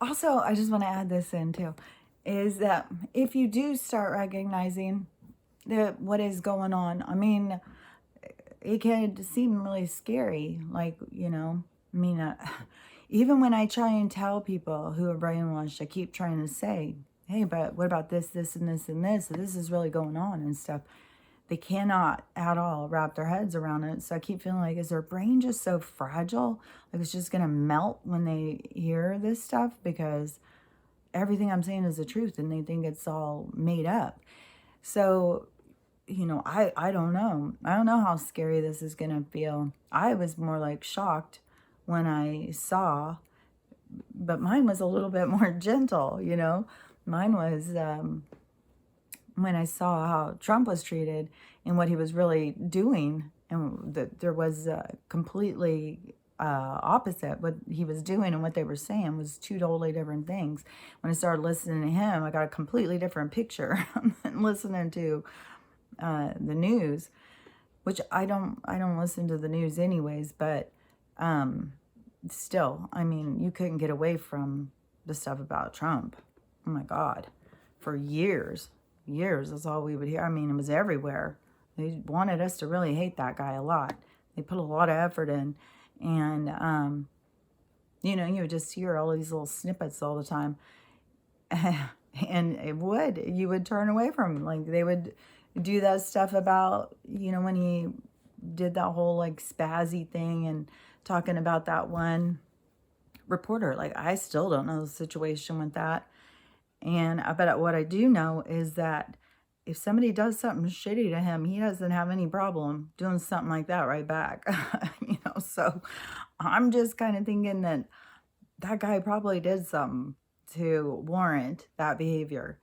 Also, I just want to add this in too, is that if you do start recognizing that what is going on, I mean, it can seem really scary. Like, I mean, even when I try and tell people who are brainwashed, I keep trying to say, hey, but what about this, this, and this, and this? This is really going on and stuff. They cannot at all wrap their heads around it. So I keep feeling like, is their brain just so fragile? Like it's just going to melt when they hear this stuff because everything I'm saying is the truth and they think it's all made up. So, I don't know. I don't know how scary this is going to feel. I was more like shocked when I saw, but mine was a little bit more gentle. Mine was when I saw how Trump was treated and what he was really doing, and that there was completely opposite what he was doing and what they were saying was two totally different things. When I started listening to him, I got a completely different picture than listening to the news, which I don't listen to the news anyways, but still, I mean, you couldn't get away from the stuff about Trump. Oh my God, for years, that's all we would hear. I mean, it was everywhere. They wanted us to really hate that guy a lot. They put a lot of effort in, and you would just hear all these little snippets all the time. And you would turn away from him. Like they would do that stuff about, when he did that whole like spazzy thing and talking about that one reporter. Like I still don't know the situation with that. And but what I do know is that if somebody does something shitty to him, he doesn't have any problem doing something like that right back. So I'm just kind of thinking that that guy probably did something to warrant that behavior,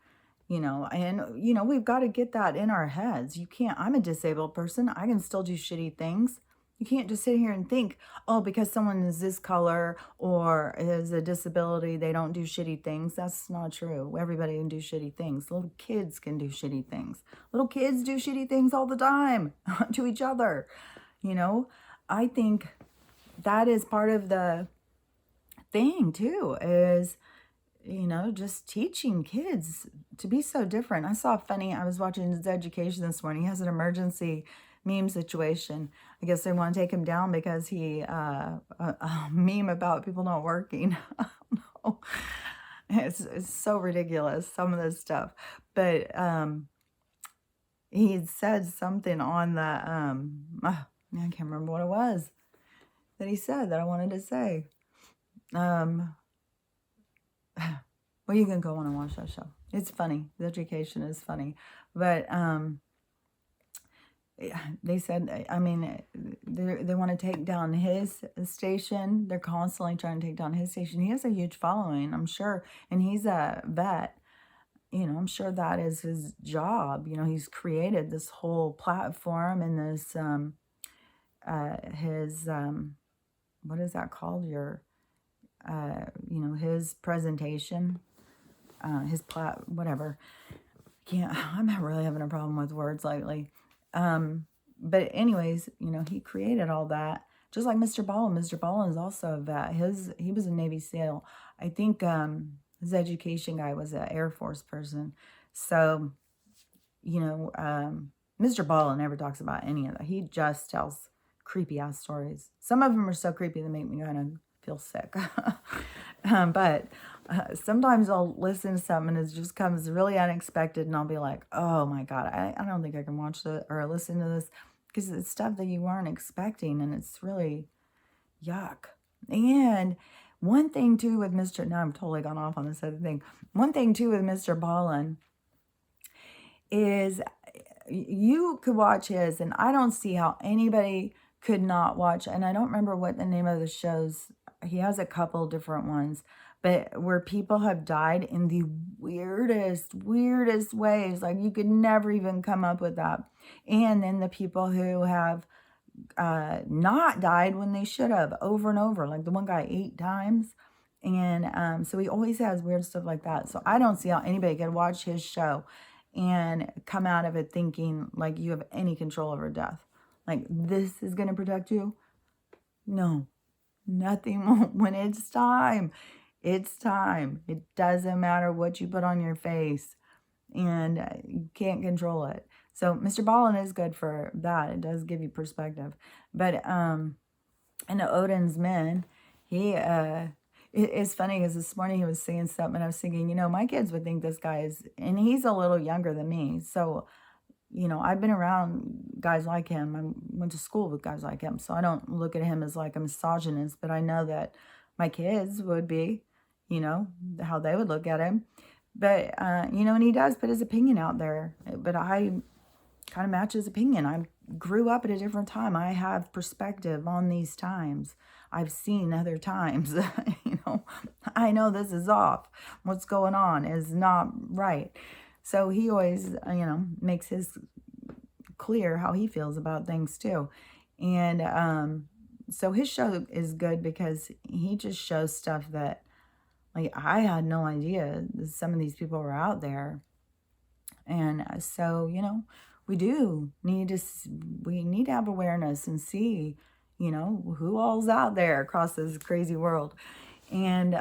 and we've got to get that in our heads. You can't, I'm a disabled person, I can still do shitty things. You can't just sit here and think, oh, because someone is this color or is a disability, they don't do shitty things. That's not true. Everybody can do shitty things. Little kids can do shitty things. Little kids do shitty things all the time to each other. I think that is part of the thing too, is just teaching kids to be so different. I was watching his education this morning. He has an emergency meme situation. I guess they want to take him down because he a meme about people not working. I don't know. It's so ridiculous, some of this stuff. But he said something on the I can't remember what it was that he said that I wanted to say. Well, you can go on and watch that show. It's funny. The education is funny. But they said, I mean, they want to take down his station. They're constantly trying to take down his station. He has a huge following, I'm sure. And he's a vet. I'm sure that is his job. He's created this whole platform and this, what is that called? His presentation, whatever. I'm not really having a problem with words lately. But anyways, he created all that. Just like Mr. Baldwin. Mr. Baldwin is also a vet. He was a Navy SEAL. I think his education guy was an Air Force person. So, Mr. Baldwin never talks about any of that. He just tells creepy ass stories. Some of them are so creepy they make me kind of feel sick. But sometimes I'll listen to something and it just comes really unexpected and I'll be like, oh my God, I don't think I can watch this or listen to this, because it's stuff that you weren't expecting and it's really yuck. And one thing too with now I'm totally gone off on this other thing. One thing too with Mr. Ballin is you could watch his, and I don't see how anybody could not watch, and I don't remember what the name of the shows. He has a couple different ones, but where people have died in the weirdest ways. Like you could never even come up with that. And then the people who have not died when they should have, over and over. Like the one guy 8 times. And so he always has weird stuff like that. So I don't see how anybody could watch his show and come out of it thinking like you have any control over death. Like this is going to protect you. No, nothing won't when it's time. It's time. It doesn't matter what you put on your face, and you can't control it. So Mr. Ballin is good for that. It does give you perspective. But and Odin's men, it's funny because this morning he was saying something, and I was thinking, my kids would think this guy is, and he's a little younger than me. So, I've been around guys like him. I went to school with guys like him. So I don't look at him as like a misogynist, but I know that my kids would be, how they would look at him. But, and he does put his opinion out there. But I kind of match his opinion. I grew up at a different time. I have perspective on these times. I've seen other times. I know this is off. What's going on is not right. So he always, makes his clear how he feels about things too. And so his show is good because he just shows stuff that, like, I had no idea that some of these people were out there. And so, we need to have awareness and see, who all's out there across this crazy world. And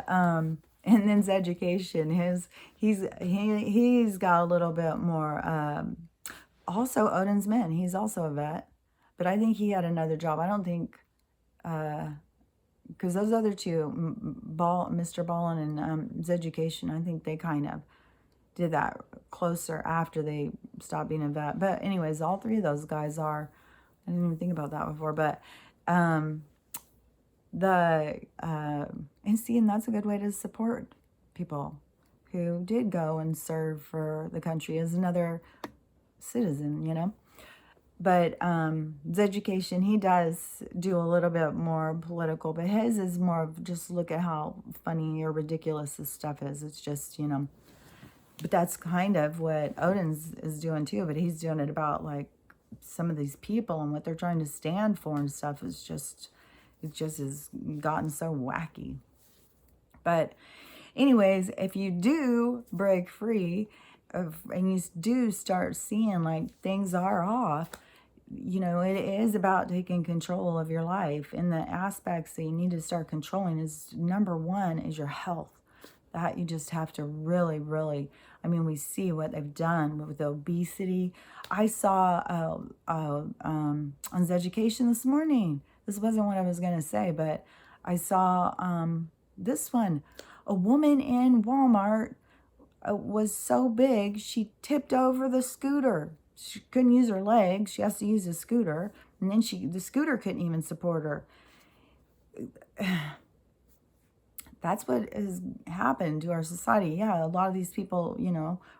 then his education, he's got a little bit more. Also, Odin's men, he's also a vet, but I think he had another job. I don't think, because those other two, Mr. Ballin and his education, I think they kind of did that closer after they stopped being a vet. But anyways, all three of those guys are. I didn't even think about that before, but and that's a good way to support people who did go and serve for the country as another citizen, But his education, he does do a little bit more political, but his is more of just look at how funny or ridiculous this stuff is. It's just, but that's kind of what Odin's is doing too, but he's doing it about like some of these people and what they're trying to stand for and stuff. It just has gotten so wacky. But anyways, if you do break free and you do start seeing like things are off, it is about taking control of your life. And the aspects that you need to start controlling is, number one, is your health. That you just have to really, really, we see what they've done with obesity. I saw on his education this morning. This wasn't what I was going to say, but I saw this one. A woman in Walmart was so big, she tipped over the scooter. She couldn't use her legs. She has to use a scooter. And then the scooter couldn't even support her. That's what has happened to our society. Yeah, a lot of these people,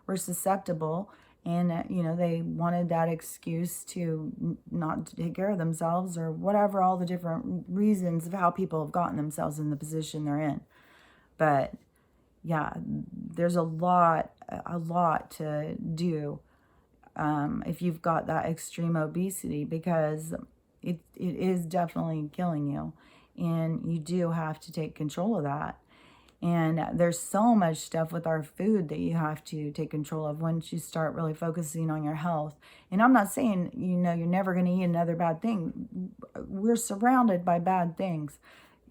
were susceptible, and, they wanted that excuse to not take care of themselves or whatever, all the different reasons of how people have gotten themselves in the position they're in. But yeah, there's a lot to do if you've got that extreme obesity, because it is definitely killing you. And you do have to take control of that. And there's so much stuff with our food that you have to take control of once you start really focusing on your health. And I'm not saying, you're never going to eat another bad thing. We're surrounded by bad things.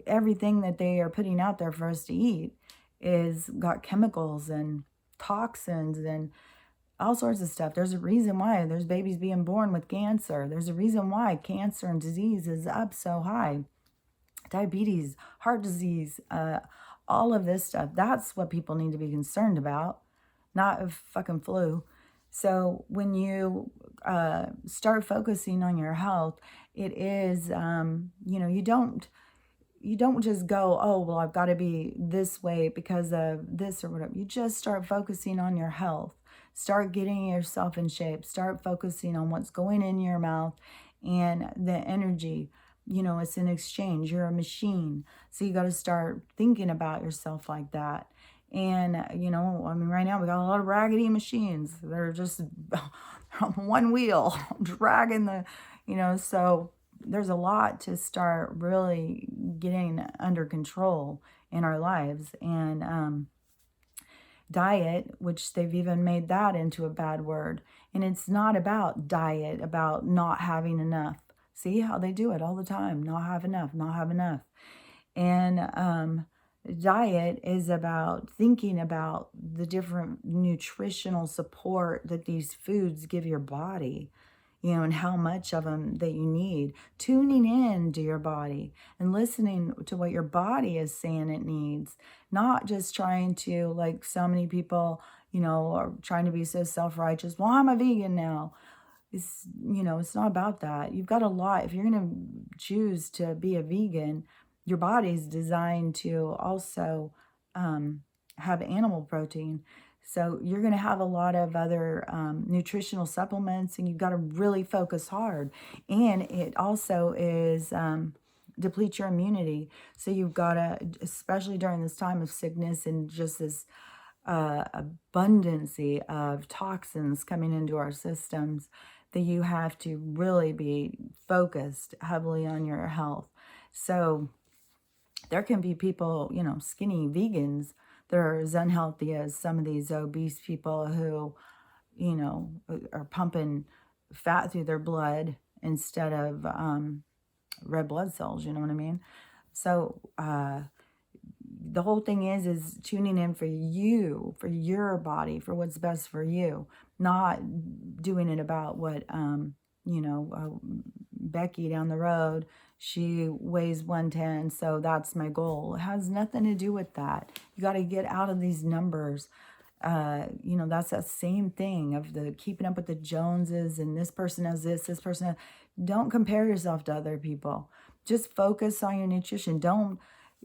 Everything that they are putting out there for us to eat is got chemicals and toxins and all sorts of stuff. There's a reason why there's babies being born with cancer. There's a reason why cancer and disease is up so high. Diabetes, heart disease, all of this stuff. That's what people need to be concerned about, not a fucking flu. So when you start focusing on your health, it is, you don't just go, oh, well, I've got to be this way because of this or whatever. You just start focusing on your health. Start getting yourself in shape. Start focusing on what's going in your mouth and the energy. It's an exchange. You're a machine. So you got to start thinking about yourself like that. And, right now we got a lot of raggedy machines. They're just on one wheel dragging so there's a lot to start really getting under control in our lives. And diet, which they've even made that into a bad word. And it's not about diet, about not having enough. See how they do it all the time. Not have enough, not have enough. And Diet is about thinking about the different nutritional support that these foods give your body, and how much of them that you need. Tuning in to your body and listening to what your body is saying it needs, not just trying to, like so many people, are trying to be so self-righteous. Well, I'm a vegan now. It's not about that. You've got a lot. If you're going to choose to be a vegan, your body's designed to also have animal protein. So you're going to have a lot of other nutritional supplements, and you've got to really focus hard. And it also is deplete your immunity. So you've got to, especially during this time of sickness and just this abundancy of toxins coming into our systems, that you have to really be focused heavily on your health. So there can be people, skinny vegans that are as unhealthy as some of these obese people who, are pumping fat through their blood instead of red blood cells, you know what I mean? So the whole thing is tuning in for you, for your body, for what's best for you, not doing it about what, Becky down the road, she weighs 110, so that's my goal. It has nothing to do with that. You got to get out of these numbers. That's that same thing of the keeping up with the Joneses, and this person has this person has. Don't compare yourself to other people. Just focus on your nutrition. Don't,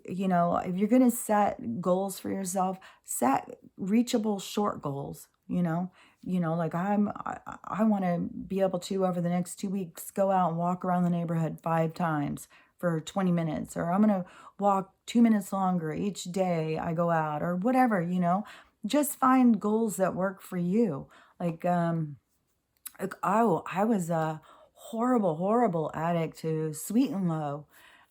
if you're going to set goals for yourself, set reachable short goals, like I want to be able to, over the next 2 weeks, go out and walk around the neighborhood 5 times for 20 minutes, or I'm going to walk 2 minutes longer each day I go out, or whatever, just find goals that work for you. Like I was a horrible addict to Sweet and Low.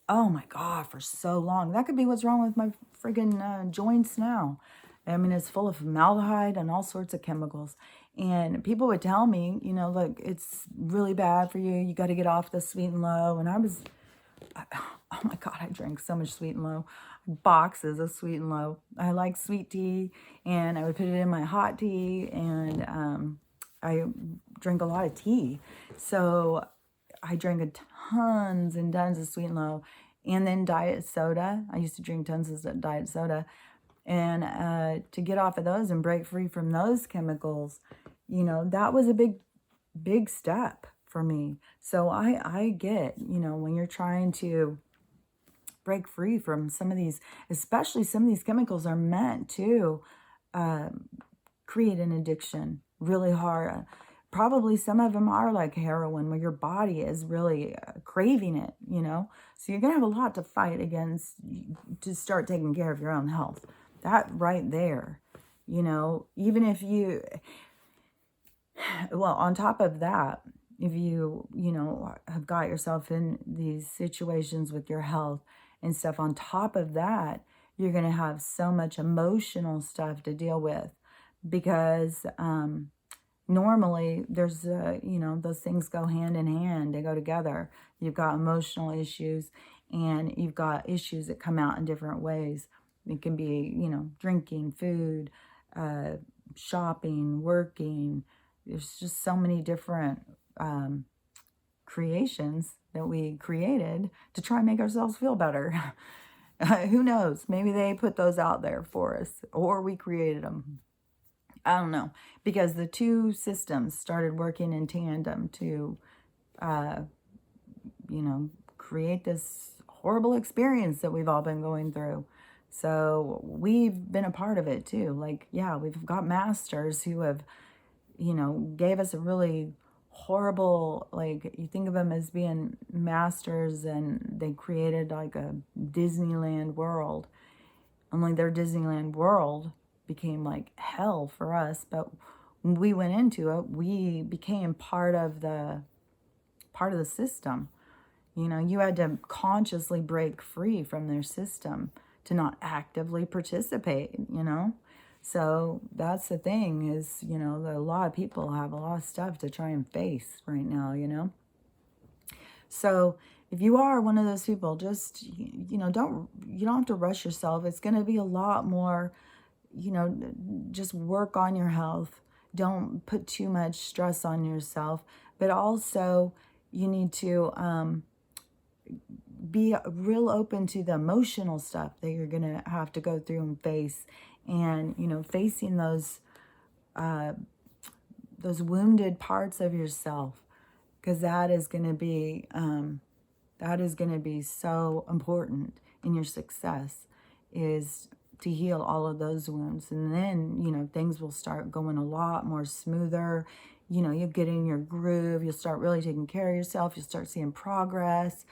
Oh my God, for so long. That could be what's wrong with my friggin' joints now. I mean, it's full of formaldehyde and all sorts of chemicals. And people would tell me, look, it's really bad for you. You got to get off the Sweet and Low. And oh my God, I drank so much Sweet and Low. Boxes of Sweet and Low. I like sweet tea, and I would put it in my hot tea, and I drink a lot of tea. So I drank tons and tons of Sweet and Low, and then diet soda. I used to drink tons of diet soda. And to get off of those and break free from those chemicals, that was a big step for me. So I get, when you're trying to break free from some of these, especially some of these chemicals are meant to create an addiction really hard. Probably some of them are like heroin, where your body is really craving it, So you're going to have a lot to fight against to start taking care of your own health. That right there, even if you, well, on top of that, if you, have got yourself in these situations with your health and stuff, on top of that, you're going to have so much emotional stuff to deal with, because normally there's, those things go hand in hand. They go together. You've got emotional issues, and you've got issues that come out in different ways. It can be, drinking, food, shopping, working. There's just so many different creations that we created to try and make ourselves feel better. Who knows? Maybe they put those out there for us, or we created them. I don't know, because the two systems started working in tandem to, create this horrible experience that we've all been going through. So we've been a part of it too. Like, yeah, we've got masters who have, gave us a really horrible, like, you think of them as being masters, and they created like a Disneyland world. Only their Disneyland world became like hell for us. But when we went into it, we became part of the system. You had to consciously break free from their system to not actively participate, So that's the thing is, that a lot of people have a lot of stuff to try and face right now, So if you are one of those people, just, you know, you don't have to rush yourself. It's going to be a lot more, you know, just work on your health. Don't put too much stress on yourself. But also, you need to be real open to the emotional stuff that you're going to have to go through and face. And, you know, facing those wounded parts of yourself, because that is going to be so important in your success, is to heal all of those wounds. And then, you know, things will start going a lot more smoother. You know, you'll get in your groove. You'll start really taking care of yourself. You'll start seeing progress.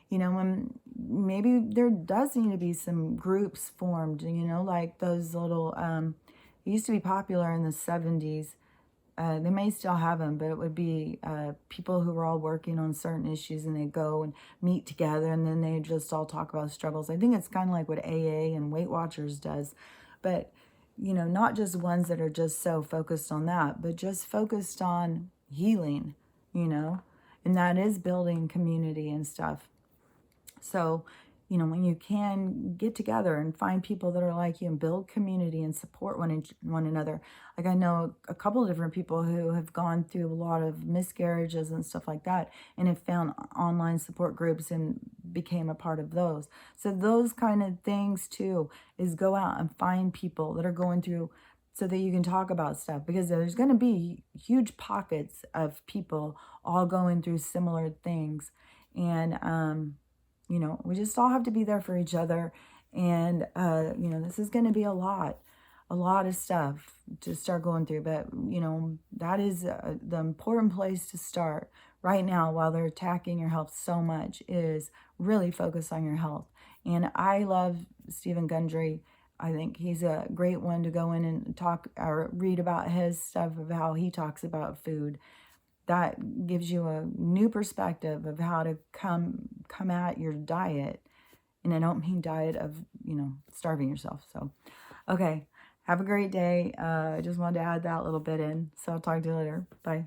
You know, when maybe there does need to be some groups formed, you know, like those little, it used to be popular in the 70s. They may still have them, but it would be people who were all working on certain issues, and they go and meet together, and then they just all talk about struggles. I think it's kind of like what AA and Weight Watchers does, but, you know, not just ones that are just so focused on that, but just focused on healing, you know, and that is building community and stuff. So, you know, when you can get together and find people that are like you and build community and support one another. Like, I know a couple of different people who have gone through a lot of miscarriages and stuff like that, and have found online support groups and became a part of those. So those kind of things too, is go out and find people that are going through, so that you can talk about stuff, because there's going to be huge pockets of people all going through similar things. And you know, we just all have to be there for each other. And, you know, this is going to be a lot of stuff to start going through. But, you know, that is the important place to start right now, while they're attacking your health so much, is really focus on your health. And I love Stephen Gundry. I think he's a great one to go in and talk or read about his stuff, of how he talks about food. That gives you a new perspective of how to come at your diet. And I don't mean diet of, you know, starving yourself. So, okay, have a great day. I just wanted to add that little bit in. So I'll talk to you later. Bye.